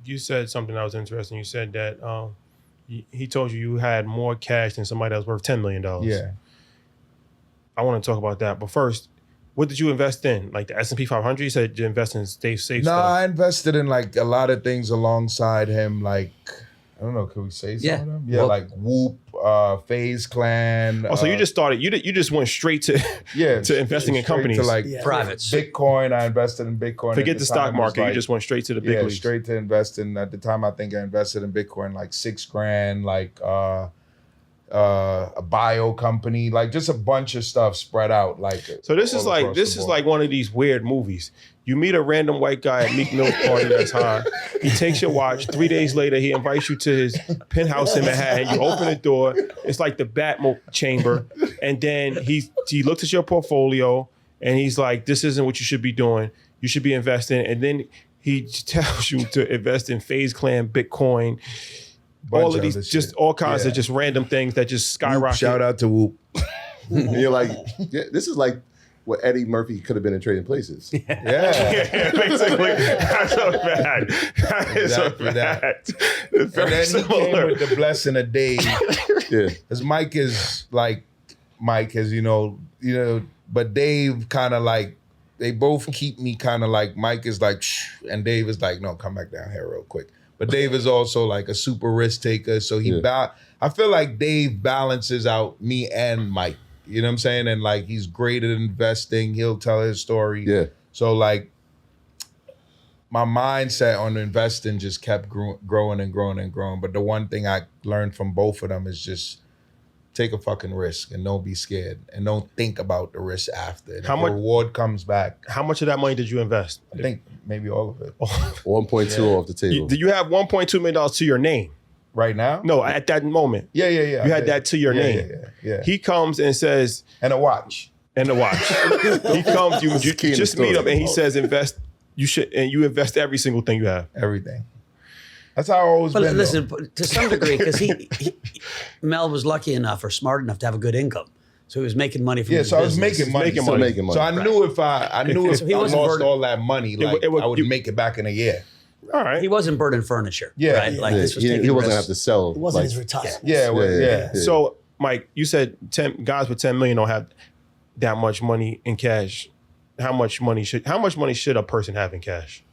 you said something that was interesting. You said that he told you had more cash than somebody that was worth $10 million. Yeah. I want to talk about that. But first, what did you invest in? Like the S&P 500? You said you invest in safe No, stuff. I invested in like a lot of things alongside him. Like, I don't know, can we say some of them? Yeah, Well, like Whoop, FaZe Clan. Oh, so you just started, you just went straight to to investing in straight companies. To like privates. Bitcoin, I invested in Bitcoin. Forget At the stock time it was market. You like- just went straight to the big leagues. straight to invest in. At the time, I think I invested in Bitcoin like $6,000, like a bio company, like just a bunch of stuff spread out. Like So this all is like across the board. one of these weird movies. You meet a random white guy at Meek Mill's party that's high. He takes your watch. 3 days later, he invites you to his penthouse in Manhattan. You open the door. It's like the Batmo chamber. And then he looks at your portfolio and he's like, this isn't what you should be doing. You should be investing. And then he tells you to invest in FaZe Clan, Bitcoin, all of these, just all kinds of just random things that just skyrocket. Shout out to Whoop. And you're like, yeah, this is like what Eddie Murphy could have been in Trading Places. Yeah. Yeah, basically. That's a fact. That is Exactly a that. fact. It's And very then he came similar. with the blessing of Dave. Yeah. Because Mike is like, but Dave kind of like, they both keep me kind of like, Mike is like, shh, and Dave is like, no, come back down here real quick. But Dave is also like a super risk taker. So I feel like Dave balances out me and Mike. You know what I'm saying? And like, he's great at investing. He'll tell his story. Yeah. So like, my mindset on investing just kept growing and growing and growing. But the one thing I learned from both of them is just take a fucking risk and don't be scared and don't think about the risk after. And How if much- the reward comes back, How much of that money did you invest? I think maybe all of it. 1.2 off the table. Do you have $1.2 million to your name? Right now? No, at that moment. Yeah. You had that to your name. Yeah. He comes and says, And a watch. and the watch. He comes, you key in the just meet story. up and he says, invest, you should, and you invest every single thing you have. Everything. That's how I always But been. listen, though. to some degree, because Mel was lucky enough or smart enough to have a good income, so he was making money from Yeah, his so I was business. making money. Still making money. So I knew if I So he I wasn't lost burdened- all that money, like it would- I would you- make it back in a year. All right. He wasn't burning furniture. Yeah. right? Yeah. Like this was he taking wasn't gonna have risks. to sell. It wasn't like, his retirement. Yeah, Yeah. So, Mike, you said guys with 10 million don't have that much money in cash. How much money should a person have in cash?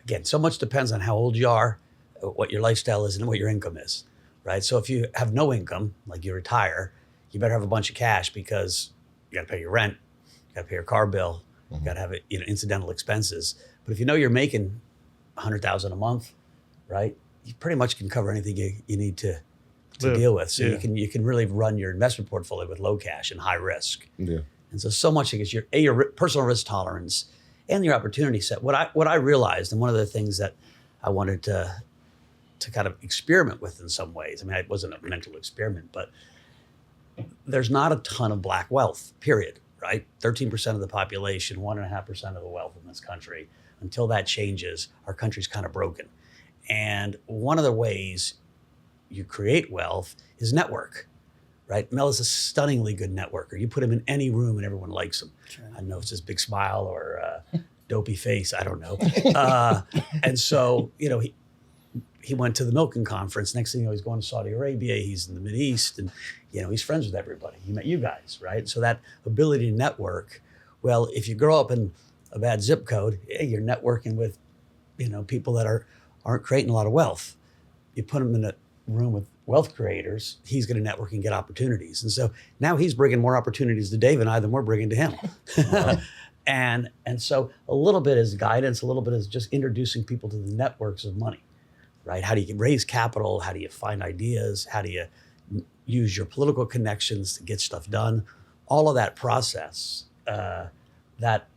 Again, so much depends on how old you are, what your lifestyle is, and what your income is, right? So if you have no income, like you retire, you better have a bunch of cash because you got to pay your rent, you got to pay your car bill, you got to have incidental expenses. But if you know you're making $100,000 a month, right, you pretty much can cover anything you need to Live. deal with. So Yeah. you can really run your investment portfolio with low cash and high risk. Yeah. And so much is your personal risk tolerance and your opportunity set. What I realized, and one of the things that I wanted to kind of experiment with in some ways. I mean, it wasn't a mental experiment, but there's not a ton of black wealth, period, right? 13% of the population, 1.5% of the wealth in this country. Until that changes, our country's kind of broken. And one of the ways you create wealth is network. Right? Mel is a stunningly good networker. You put him in any room and everyone likes him. I don't know if it's his big smile or dopey face. I don't know. And so, he went to the Milken conference. Next thing you know, he's going to Saudi Arabia. He's in the Mideast, and he's friends with everybody. He met you guys, right? So that ability to network. Well, if you grow up in a bad zip code, you're networking with, people that aren't creating a lot of wealth. You put them in a room with wealth creators, he's going to network and get opportunities. And so now he's bringing more opportunities to Dave and I than we're bringing to him. And so a little bit is guidance, a little bit is just introducing people to the networks of money, right? How do you raise capital? How do you find ideas? How do you use your political connections to get stuff done? All of that process that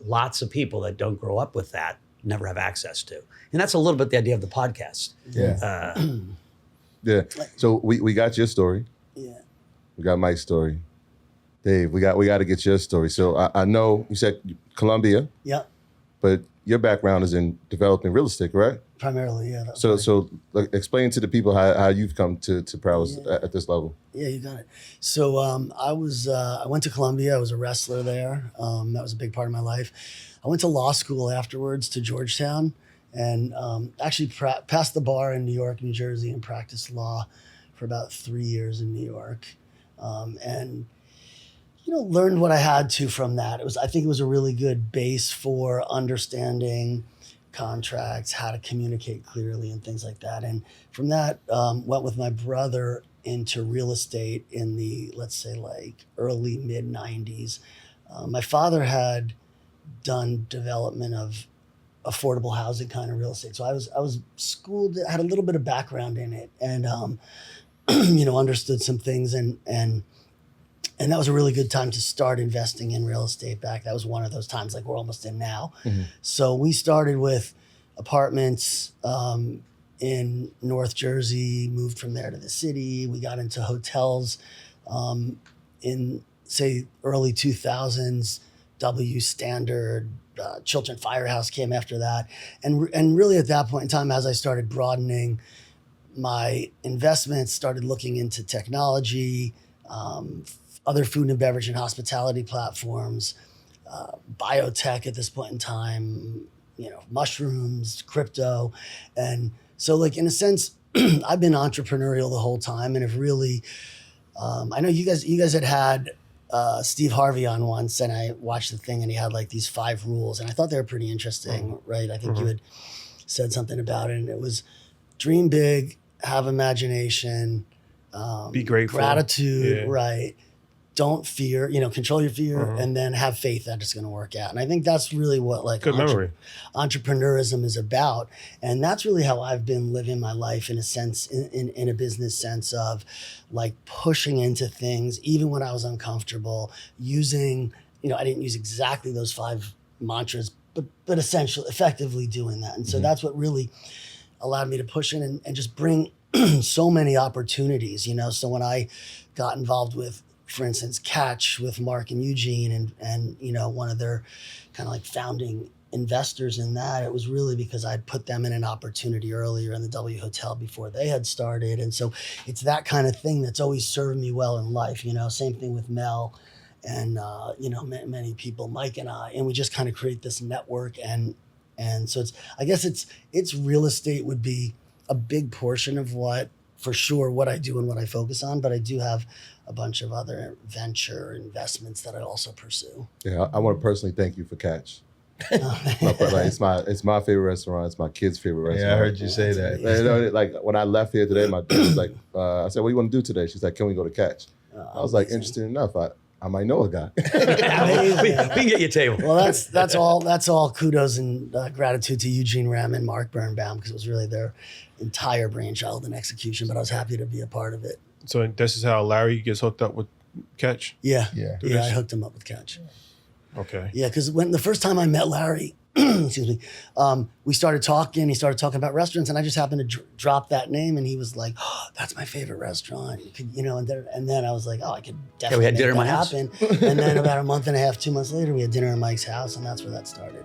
lots of people that don't grow up with that never have access to. And that's a little bit the idea of the podcast. Yeah. Yeah. So we got your story. Yeah. We got Mike's story. Dave, we got to get your story. So I know you said Colombia, Yeah. but your background is in developing real estate, right? Primarily, yeah. that's So right. so like, explain to the people how you've come to prowess at this level. Yeah, you got it. So I went to Columbia. I was a wrestler there. That was a big part of my life. I went to law school afterwards to Georgetown, and actually passed the bar in New York, New Jersey, and practiced law for about 3 years in New York, and learned what I had to from that. I think it was a really good base for understanding contracts, how to communicate clearly, and things like that. And from that, went with my brother into real estate in the, let's say, like early mid 90s. My father had done development of affordable housing kind of real estate, so I was schooled, had a little bit of background in it, and understood some things, and that was a really good time to start investing in real estate back. That was one of those times like we're almost in now. Mm-hmm. So we started with apartments in North Jersey, moved from there to the city. We got into hotels in, say, early 2000s. W Standard, Chiltern Firehouse came after that. And really at that point in time, as I started broadening my investments, started looking into technology, other food and beverage and hospitality platforms, biotech at this point in time, mushrooms, crypto. And so like, in a sense, I've been entrepreneurial the whole time and have really, I know you guys had Steve Harvey on once, and I watched the thing and he had like these 5 rules, and I thought they were pretty interesting, right? I think you had said something about it, and it was dream big, have imagination, be grateful, gratitude, right? Don't fear, control your fear, and then have faith that it's going to work out. And I think that's really what entrepreneurism is about. And that's really how I've been living my life, in a sense, in a business sense, of like pushing into things, even when I was uncomfortable, using, I didn't use exactly those 5 mantras, but essentially, effectively doing that. And so that's what really allowed me to push in and just bring so many opportunities, So when I got involved with, for instance, Catch with Mark and Eugene, and one of their kind of like founding investors in that, it was really because I'd put them in an opportunity earlier in the W Hotel before they had started. And so it's that kind of thing that's always served me well in life, same thing with Mel and, many people, Mike and I, and we just kind of create this network. And so I guess it's real estate would be a big portion of what I do and what I focus on, but I do have a bunch of other venture investments that I also pursue. Yeah, I want to personally thank you for Catch. It's my favorite restaurant. It's my kids' favorite restaurant. Yeah, I heard you say that. Like when I left here today, my daughter was like, I said, "What do you want to do today?" She's like, "Can we go to Catch?" I was like, interesting enough. I might know a guy. we can get you a table. Well, that's all kudos and gratitude to Eugene Rem and Mark Birnbaum, because it was really their entire brainchild and execution, but I was happy to be a part of it. So this is how Larry gets hooked up with Catch? Yeah. I hooked him up with Catch. Okay. Yeah, because when the first time I met Larry, excuse me, we started talking. He started talking about restaurants, and I just happened to drop that name, and he was like, "Oh, that's my favorite restaurant." You could, and then I was like, "Oh, I could definitely we had make dinner that at my house. happen." And then about a month and a half, 2 months later, we had dinner at Mike's house, and that's where that started.